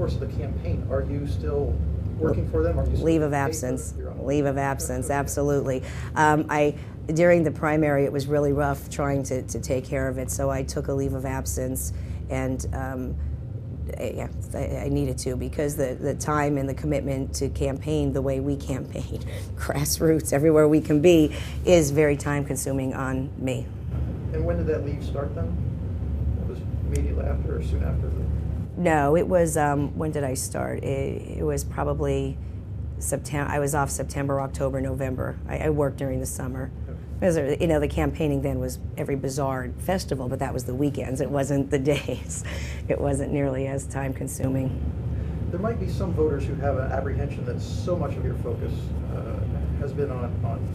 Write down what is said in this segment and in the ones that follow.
course of the campaign, are you still working for them? Are you leave of absence? Leave of absence, absolutely. During the primary, it was really rough trying to take care of it, so I took a leave of absence, and yeah, I needed to, because the time and the commitment to campaign the way we campaign, grassroots, everywhere we can be, is very time-consuming on me. And when did that leave start then? It was immediately after or soon after? No, it was, when did I start? It was probably September. I was off September, October, November. I worked during the summer. Because, you know, the campaigning then was every bizarre festival, but that was the weekends. It wasn't the days. It wasn't nearly as time-consuming. There might be some voters who have an apprehension that so much of your focus has been on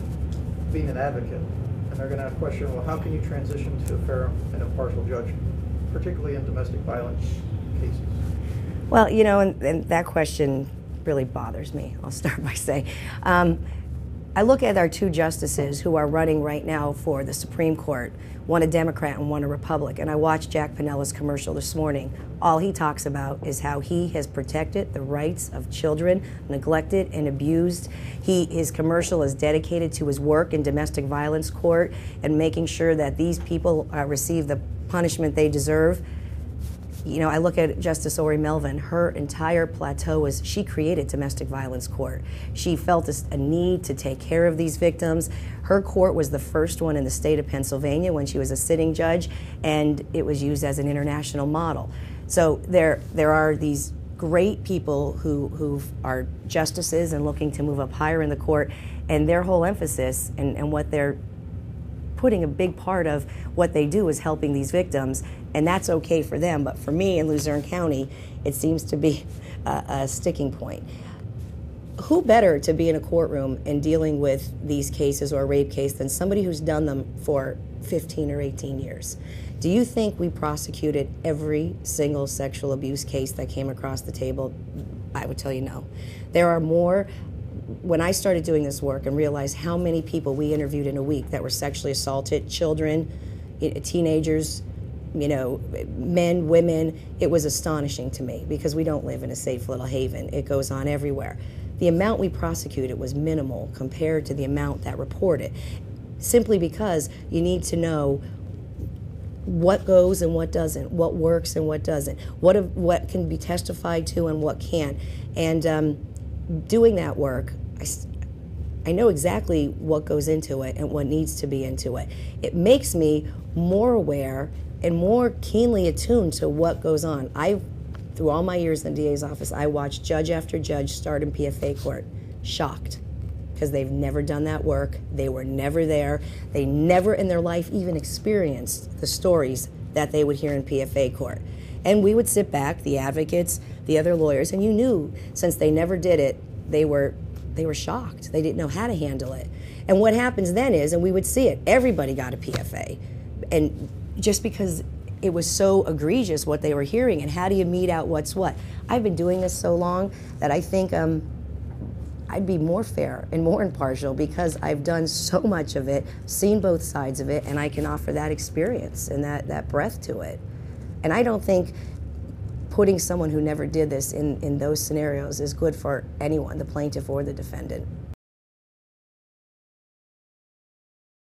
being an advocate, and they're going to question, well, how can you transition to a fair and impartial judge, particularly in domestic violence cases? Well, you know, and that question really bothers me, I'll start by saying. I look at our two justices who are running right now for the Supreme Court, one a Democrat and one a Republican. I watched Jack Pinella's commercial this morning. All he talks about is how he has protected the rights of children neglected and abused. His commercial is dedicated to his work in domestic violence court and making sure that these people receive the punishment they deserve. You know, I look at Justice Ori Melvin. Her entire plateau is, she created domestic violence court. She felt a need to take care of these victims. Her court was the first one in the state of Pennsylvania when she was a sitting judge, and it was used as an international model. So there are these great people who are justices and looking to move up higher in the court, and their whole emphasis and what they're putting a big part of what they do is helping these victims, and that's okay for them. But for me in Luzerne County, it seems to be a sticking point. Who better to be in a courtroom and dealing with these cases or a rape case than somebody who's done them for 15 or 18 years? Do you think we prosecuted every single sexual abuse case that came across the table? I would tell you no. There are more. When I started doing this work and realized how many people we interviewed in a week that were sexually assaulted, children, teenagers, you know, men, women, it was astonishing to me, because we don't live in a safe little haven. It goes on everywhere. The amount we prosecuted was minimal compared to the amount that reported, simply because you need to know what goes and what doesn't, what works and what doesn't, what can be testified to and what can't. And doing that work, I know exactly what goes into it and what needs to be into it. It makes me more aware and more keenly attuned to what goes on. Through all my years in the DA's office, I watched judge after judge start in PFA court, shocked, because they've never done that work. They were never there. They never in their life even experienced the stories that they would hear in PFA court. And we would sit back, the advocates, the other lawyers, and you knew, since they never did it, they were shocked. They didn't know how to handle it. And what happens then is, and we would see it, everybody got a PFA. And just because it was so egregious what they were hearing, and how do you mete out what's what? I've been doing this so long that I think I'd be more fair and more impartial, because I've done so much of it, seen both sides of it, and I can offer that experience and that breadth to it. And I don't think putting someone who never did this in those scenarios is good for anyone, the plaintiff or the defendant.